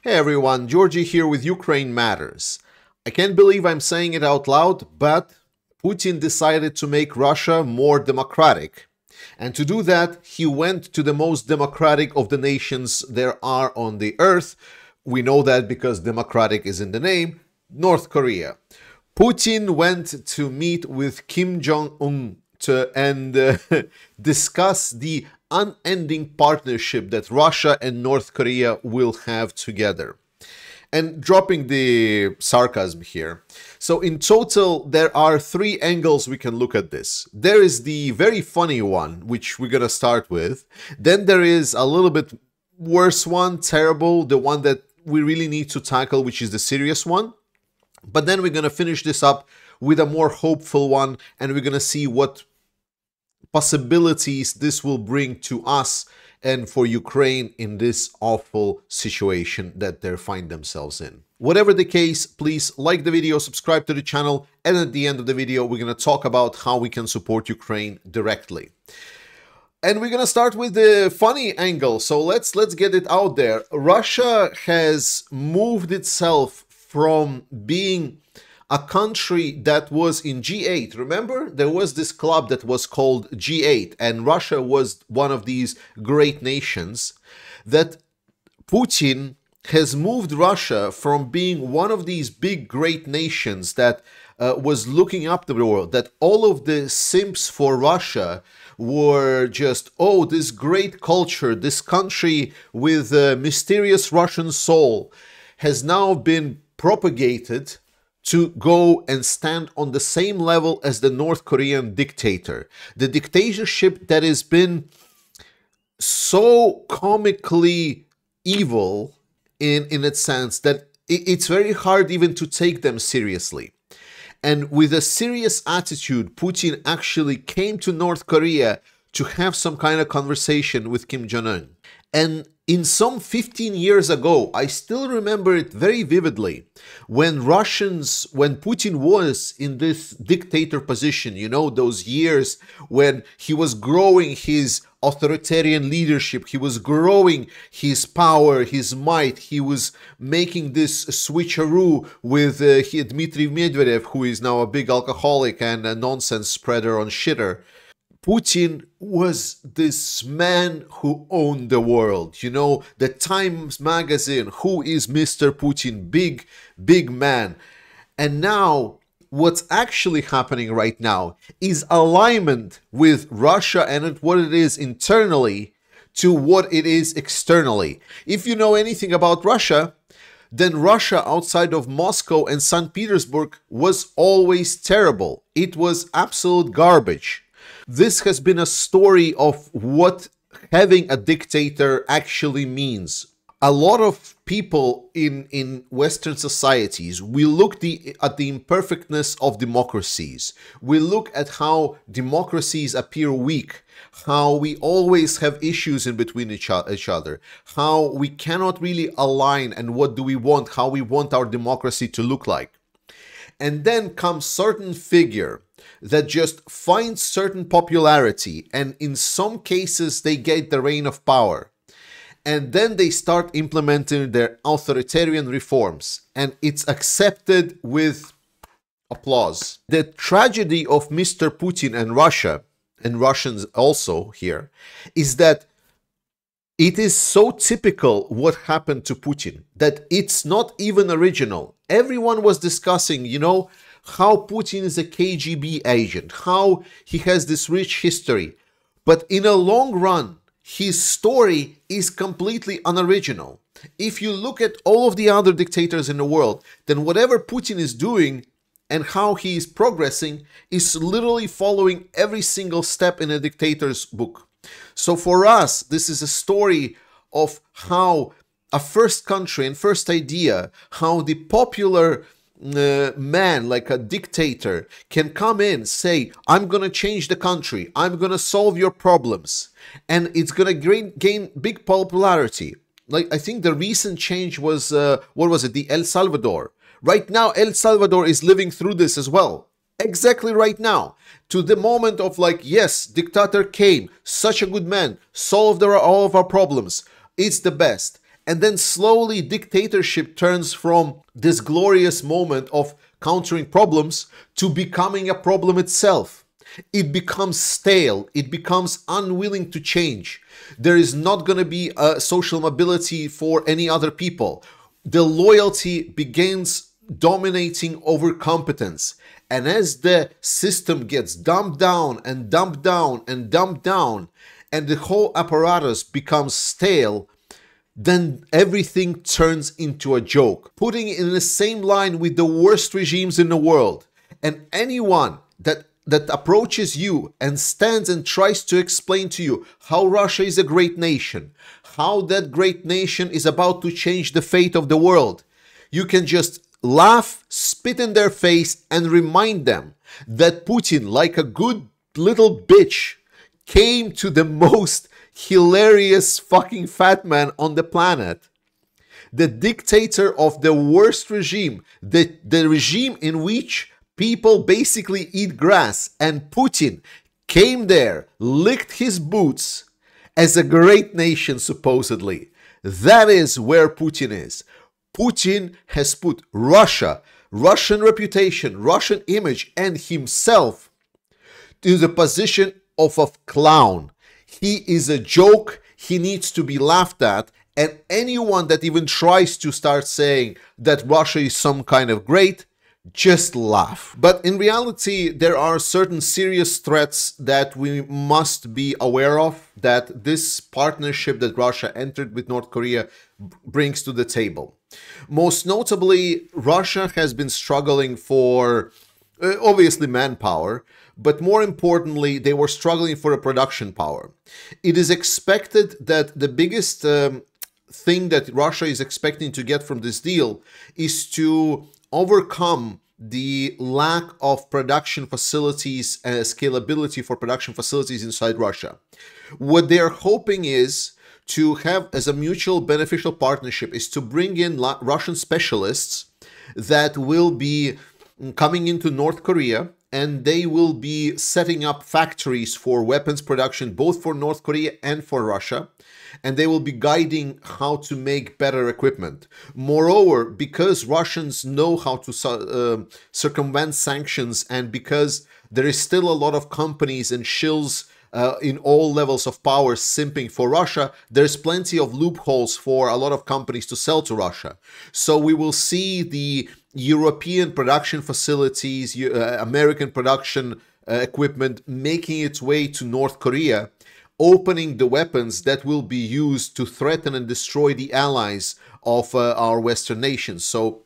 Hey everyone, Georgie here with Ukraine Matters. I can't believe I'm saying it out loud, but Putin decided to make Russia more democratic. And to do that, he went to the most democratic of the nations there are on the earth. We know that because democratic is in the name, North Korea. Putin went to meet with Kim Jong-un and discuss the unending partnership that Russia and North Korea will have together. And dropping the sarcasm here. So in total, there are three angles we can look at this. There is the very funny one, which we're going to start with. Then there is a little bit worse one, terrible, the one that we really need to tackle, which is the serious one. But then we're going to finish this up with a more hopeful one, and we're going to see what possibilities this will bring to us and for Ukraine in this awful situation that they find themselves in. Whatever the case, please like the video, subscribe to the channel, and at the end of the video, we're going to talk about how we can support Ukraine directly. And we're going to start with the funny angle, so let's get it out there. Russia has moved itself from being a country that was in G8. Remember, there was this club that was called G8, and Russia was one of these great nations. That Putin has moved Russia from being one of these big, great nations that was looking up to the world, that all of the simps for Russia were just, oh, this great culture, this country with a mysterious Russian soul, has now been propagated to go and stand on the same level as the North Korean dictator. The dictatorship that has been so comically evil in its sense that it's very hard even to take them seriously. And with a serious attitude, Putin actually came to North Korea to have some kind of conversation with Kim Jong-un. And in some 15 years ago, I still remember it very vividly, when Putin was in this dictator position, you know, those years when he was growing his authoritarian leadership, he was growing his power, his might, he was making this switcheroo with Dmitry Medvedev, who is now a big alcoholic and a nonsense spreader on shitter. Putin was this man who owned the world, you know, the Times magazine, who is Mr. Putin, big man. And now what's actually happening right now is alignment with Russia and what it is internally to what it is externally. If you know anything about Russia, then Russia outside of Moscow and St. Petersburg was always terrible. It was absolute garbage. This has been a story of what having a dictator actually means. A lot of people in Western societies, we look at the imperfectness of democracies. We look at how democracies appear weak, how we always have issues in between each other, how we cannot really align and what do we want, how we want our democracy to look like. And then comes certain figure that just finds certain popularity, and in some cases they get the reign of power. And then they start implementing their authoritarian reforms, and it's accepted with applause. The tragedy of Mr. Putin and Russia, and Russians also here, is that it is so typical what happened to Putin that it's not even original. Everyone was discussing, you know, how Putin is a KGB agent, how he has this rich history. But in a long run, his story is completely unoriginal. If you look at all of the other dictators in the world, then whatever Putin is doing and how he is progressing is literally following every single step in a dictator's book. So for us, this is a story of how a first country and first idea, how the popular man, like a dictator, can come in, say, I'm going to change the country, I'm going to solve your problems, and it's going to gain big popularity. Like, I think the recent change was, what was it, the El Salvador. Right now, El Salvador is living through this as well. Exactly right now, to the moment of like, yes, dictator came, such a good man, solved all of our problems, it's the best. And then slowly dictatorship turns from this glorious moment of countering problems to becoming a problem itself. It becomes stale. It becomes unwilling to change. There is not going to be a social mobility for any other people. The loyalty begins dominating over competence. And as the system gets dumped down and dumped down and dumped down, and the whole apparatus becomes stale, then everything turns into a joke, putting it in the same line with the worst regimes in the world. And anyone that approaches you and stands and tries to explain to you how Russia is a great nation, how that great nation is about to change the fate of the world, you can just laugh, spit in their face, and remind them that Putin, like a good little bitch, came to the most hilarious fucking fat man on the planet. The dictator of the worst regime, the regime in which people basically eat grass, and Putin came there, licked his boots as a great nation, supposedly. That is where Putin is. Putin has put Russia, Russian reputation, Russian image, and himself to the position of a clown. He is a joke. He needs to be laughed at. And anyone that even tries to start saying that Russia is some kind of great, just laugh. But in reality, there are certain serious threats that we must be aware of, that this partnership that Russia entered with North Korea brings to the table. Most notably, Russia has been struggling for, obviously, manpower, but more importantly, they were struggling for a production power. It is expected that the biggest thing that Russia is expecting to get from this deal is to overcome the lack of production facilities and scalability for production facilities inside Russia. What they're hoping is to have as a mutual beneficial partnership is to bring in Russian specialists that will be coming into North Korea, and they will be setting up factories for weapons production, both for North Korea and for Russia. And they will be guiding how to make better equipment. Moreover, because Russians know how to circumvent sanctions, and because there is still a lot of companies and shills in all levels of power simping for Russia, there's plenty of loopholes for a lot of companies to sell to Russia. So we will see the European production facilities, American production equipment making its way to North Korea, opening the weapons that will be used to threaten and destroy the allies of our Western nations. So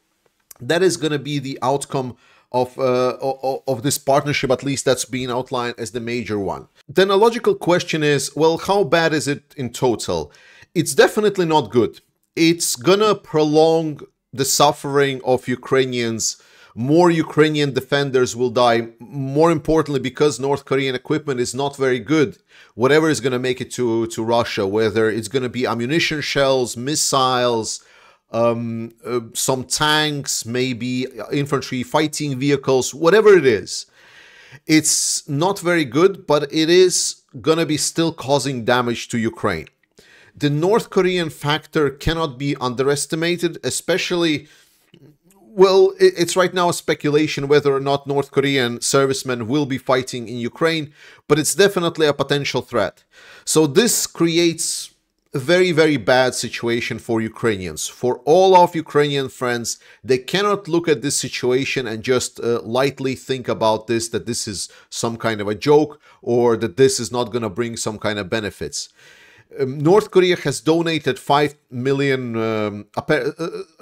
that is going to be the outcome of this partnership, at least that's being outlined as the major one. Then a logical question is, well, how bad is it in total? It's definitely not good. It's gonna prolong the suffering of Ukrainians. More Ukrainian defenders will die. More importantly, because North Korean equipment is not very good, whatever is going to make it to Russia, whether it's going to be ammunition shells, missiles, some tanks, maybe infantry fighting vehicles, whatever it is, it's not very good, but it is going to be still causing damage to Ukraine. The North Korean factor cannot be underestimated, especially, well, it's right now a speculation whether or not North Korean servicemen will be fighting in Ukraine, but it's definitely a potential threat. So this creates a very, very bad situation for Ukrainians. For all of Ukrainian friends, they cannot look at this situation and just lightly think about this, that this is some kind of a joke, or that this is not going to bring some kind of benefits. North Korea has donated 5 million,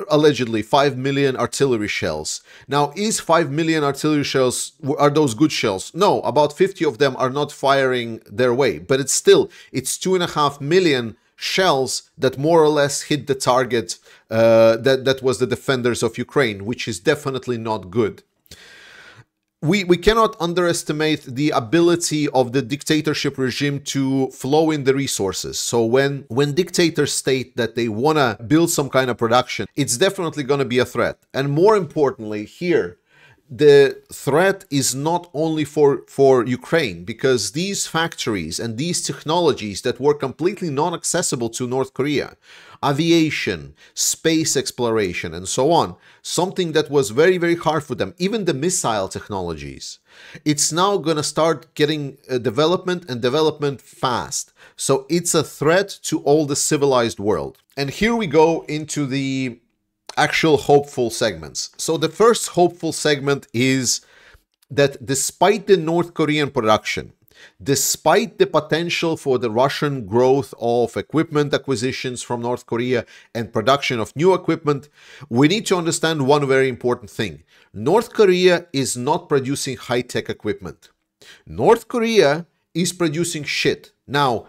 allegedly 5 million artillery shells. Now, is 5 million artillery shells, are those good shells? No, about 50 of them are not firing their way, but it's 2.5 million shells that more or less hit the target that was the defenders of Ukraine, which is definitely not good. We cannot underestimate the ability of the dictatorship regime to flow in the resources. So when dictators state that they want to build some kind of production, it's definitely going to be a threat. And more importantly, here, the threat is not only for Ukraine, because these factories and these technologies that were completely non-accessible to North Korea, aviation, space exploration, and so on, something that was very, very hard for them, even the missile technologies, it's now going to start getting development and development fast. So it's a threat to all the civilized world. And here we go into the actual hopeful segments. So the first hopeful segment is that despite the North Korean production, despite the potential for the Russian growth of equipment acquisitions from North Korea and production of new equipment, we need to understand one very important thing. North Korea is not producing high-tech equipment. North Korea is producing shit. Now,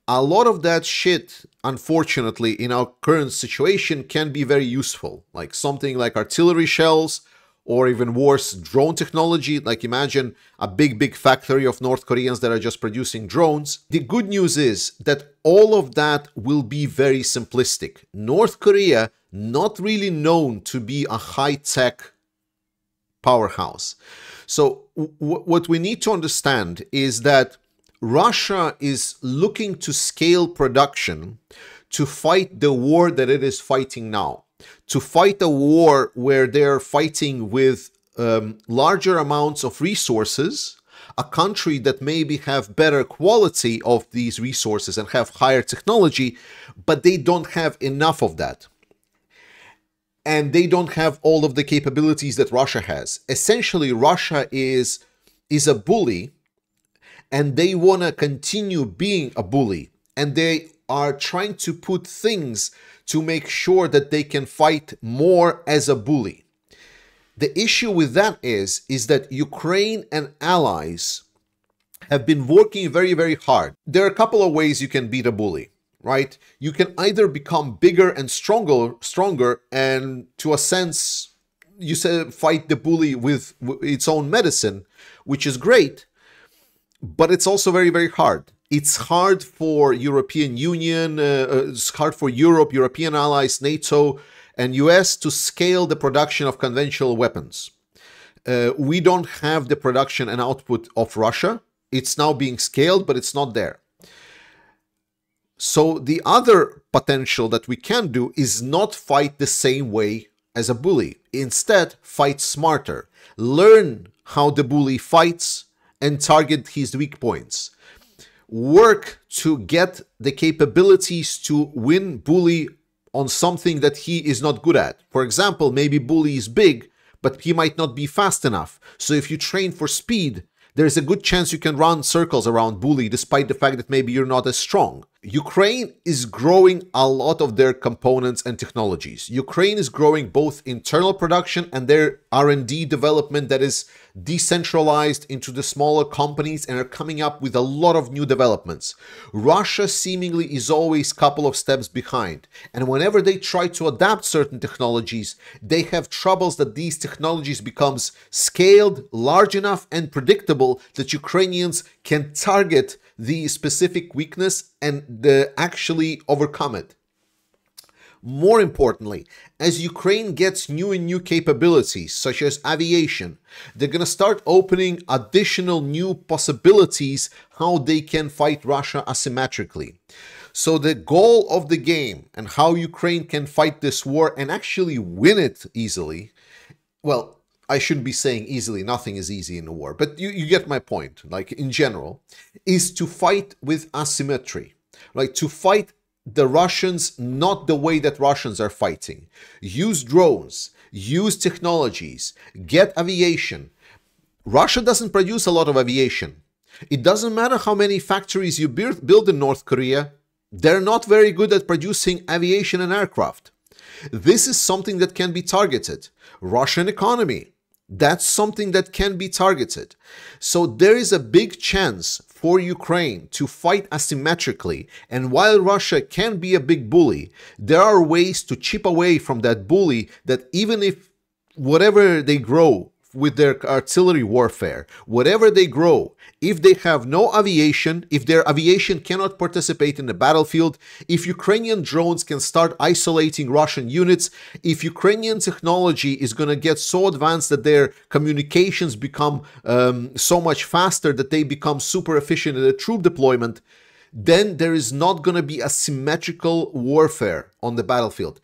a lot of that shit, unfortunately, in our current situation can be very useful, like something like artillery shells, or even worse, drone technology. Like imagine a big factory of North Koreans that are just producing drones. The good news is that all of that will be very simplistic. North Korea, not really known to be a high-tech powerhouse. So what we need to understand is that Russia is looking to scale production to fight the war that it is fighting now, to fight a war where they're fighting with larger amounts of resources, a country that maybe have better quality of these resources and have higher technology, but they don't have enough of that. And they don't have all of the capabilities that Russia has. Essentially, Russia is a bully, and they want to continue being a bully, and they are trying to put things to make sure that they can fight more as a bully. The issue with that is that Ukraine and allies have been working very, very hard. There are a couple of ways you can beat a bully, right? You can either become bigger and stronger, and to a sense, you say fight the bully with its own medicine, which is great. But it's also very, very hard. It's hard for European Union, it's hard for Europe, European allies, NATO, and US to scale the production of conventional weapons. We don't have the production and output of Russia. It's now being scaled, but it's not there. So the other potential that we can do is not fight the same way as a bully. Instead, fight smarter. Learn how the bully fights and target his weak points. Work to get the capabilities to win bully on something that he is not good at. For example, maybe bully is big, but he might not be fast enough. So if you train for speed, there's a good chance you can run circles around bully despite the fact that maybe you're not as strong. Ukraine is growing a lot of their components and technologies. Ukraine is growing both internal production and their R&D development that is decentralized into the smaller companies and are coming up with a lot of new developments. Russia seemingly is always a couple of steps behind. And whenever they try to adapt certain technologies, they have troubles that these technologies becomes scaled, large enough and predictable that Ukrainians can target the specific weakness and actually overcome it. More importantly, as Ukraine gets new and new capabilities, such as aviation, they're going to start opening additional new possibilities how they can fight Russia asymmetrically. So the goal of the game and how Ukraine can fight this war and actually win it easily, well, I shouldn't be saying easily, nothing is easy in a war, but you get my point, like in general, is to fight with asymmetry, like to fight the Russians not the way that Russians are fighting. Use drones, use technologies, get aviation. Russia doesn't produce a lot of aviation. It doesn't matter how many factories you build in North Korea, they're not very good at producing aviation and aircraft. This is something that can be targeted. Russian economy, that's something that can be targeted. So there is a big chance for Ukraine to fight asymmetrically, and while Russia can be a big bully, there are ways to chip away from that bully that even if whatever they grow with their artillery warfare, whatever they grow, if they have no aviation, if their aviation cannot participate in the battlefield, if Ukrainian drones can start isolating Russian units, if Ukrainian technology is going to get so advanced that their communications become so much faster that they become super efficient in the troop deployment, then there is not going to be a symmetrical warfare on the battlefield.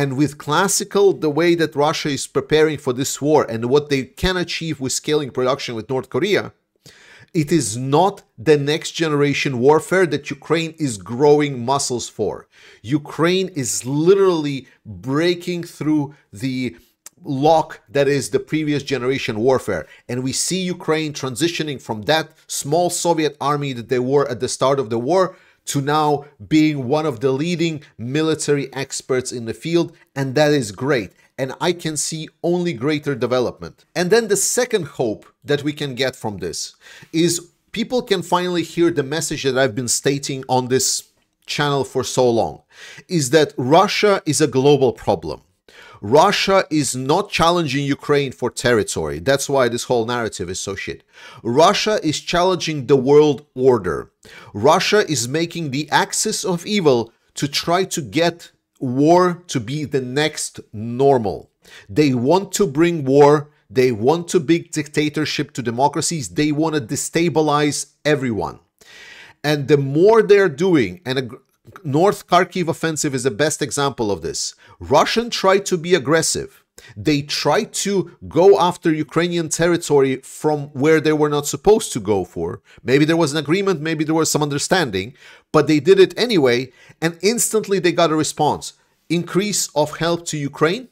And with classical, the way that Russia is preparing for this war and what they can achieve with scaling production with North Korea, it is not the next generation warfare that Ukraine is growing muscles for. Ukraine is literally breaking through the lock that is the previous generation warfare. And we see Ukraine transitioning from that small Soviet army that they were at the start of the war to now being one of the leading military experts in the field. And that is great. And I can see only greater development. And then the second hope that we can get from this is people can finally hear the message that I've been stating on this channel for so long, is that Russia is a global problem. Russia is not challenging Ukraine for territory. That's why this whole narrative is so shit. Russia is challenging the world order. Russia is making the axis of evil to try to get war to be the next normal. They want to bring war. They want to bring dictatorship to democracies. They want to destabilize everyone. And the more they're doing, and North Kharkiv offensive is the best example of this. Russian tried to be aggressive. They tried to go after Ukrainian territory from where they were not supposed to go for. Maybe there was an agreement, maybe there was some understanding, but they did it anyway, and instantly they got a response. Increase of help to Ukraine,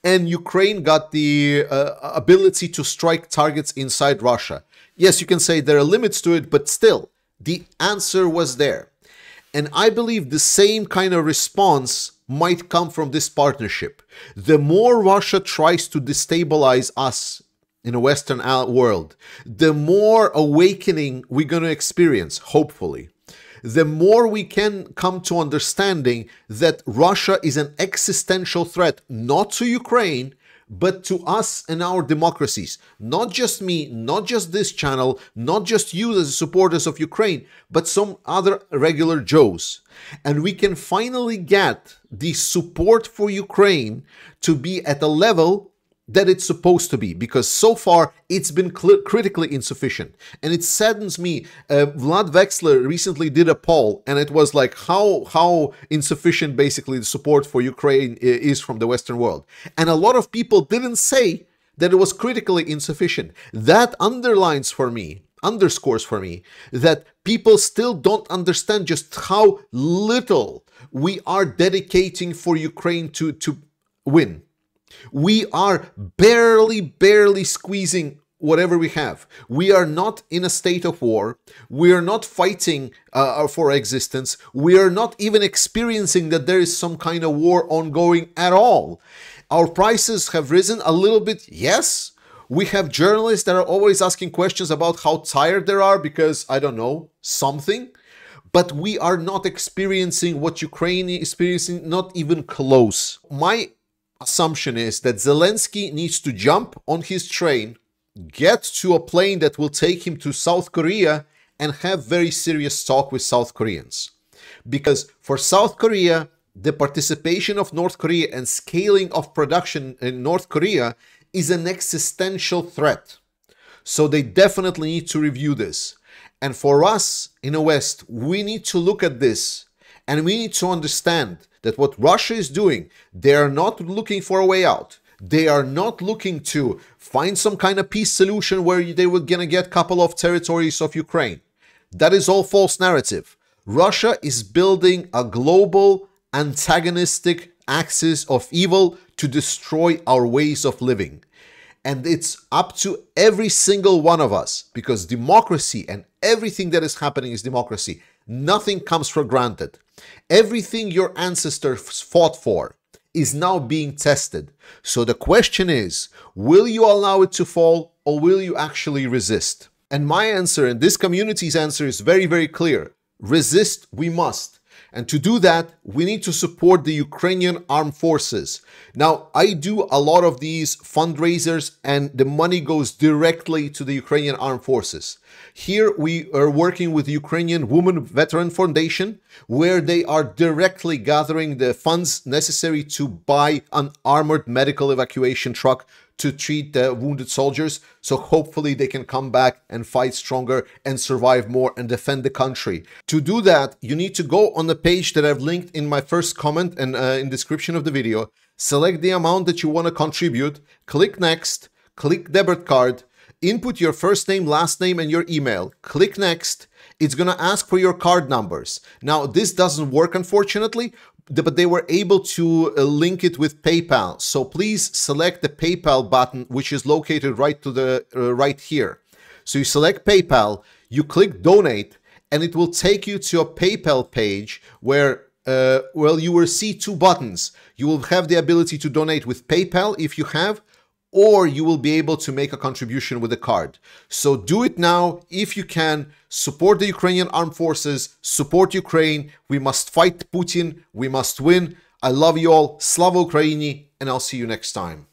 and Ukraine got the ability to strike targets inside Russia. Yes, you can say there are limits to it, but still, the answer was there. And I believe the same kind of response might come from this partnership. The more Russia tries to destabilize us in a Western world, the more awakening we're going to experience, hopefully. The more we can come to understanding that Russia is an existential threat, not to Ukraine, but to us and our democracies. Not just me, not just this channel, not just you as supporters of Ukraine, but some other regular Joes. And we can finally get the support for Ukraine to be at a level that it's supposed to be, because so far it's been critically insufficient. And it saddens me. Vlad Vexler recently did a poll, and it was like how insufficient basically the support for Ukraine is from the Western world. And a lot of people didn't say that it was critically insufficient. That underscores for me that people still don't understand just how little we are dedicating for Ukraine to win. We are barely squeezing whatever we have. We are not in a state of war. We are not fighting for existence. We are not even experiencing that there is some kind of war ongoing at all. Our prices have risen a little bit, yes. We have journalists that are always asking questions about how tired they are because, I don't know, something. But we are not experiencing what Ukraine is experiencing, not even close. My assumption is that Zelensky needs to jump on his train, get to a plane that will take him to South Korea, and have very serious talk with South Koreans. Because for South Korea, the participation of North Korea and scaling of production in North Korea is an existential threat. So they definitely need to review this. And for us in the West, we need to look at this and we need to understand that what Russia is doing, they are not looking for a way out. They are not looking to find some kind of peace solution where they were going to get a couple of territories of Ukraine. That is all false narrative. Russia is building a global antagonistic axis of evil to destroy our ways of living. And it's up to every single one of us, because democracy and everything that is happening is democracy. Nothing comes for granted. Everything your ancestors fought for is now being tested. So the question is, will you allow it to fall or will you actually resist? And my answer and this community's answer is very, very clear. Resist we must. And to do that, we need to support the Ukrainian armed forces. Now, I do a lot of these fundraisers and the money goes directly to the Ukrainian armed forces. Here we are working with the Ukrainian Women Veteran Foundation, where they are directly gathering the funds necessary to buy an armored medical evacuation truck to treat the wounded soldiers, so hopefully they can come back and fight stronger and survive more and defend the country. To do that, you need to go on the page that I've linked in my first comment and in description of the video, select the amount that you want to contribute, click next, click debit card, input your first name, last name, and your email, click next. It's going to ask for your card numbers. Now, this doesn't work, unfortunately, but they were able to link it with PayPal. So please select the PayPal button, which is located right to the right here. So you select PayPal, you click donate, and it will take you to a PayPal page where well, you will see two buttons. You will have the ability to donate with PayPal if you have, or you will be able to make a contribution with a card. So do it now if you can. Support the Ukrainian armed forces, support Ukraine. We must fight Putin. We must win. I love you all. Slava Ukraini, and I'll see you next time.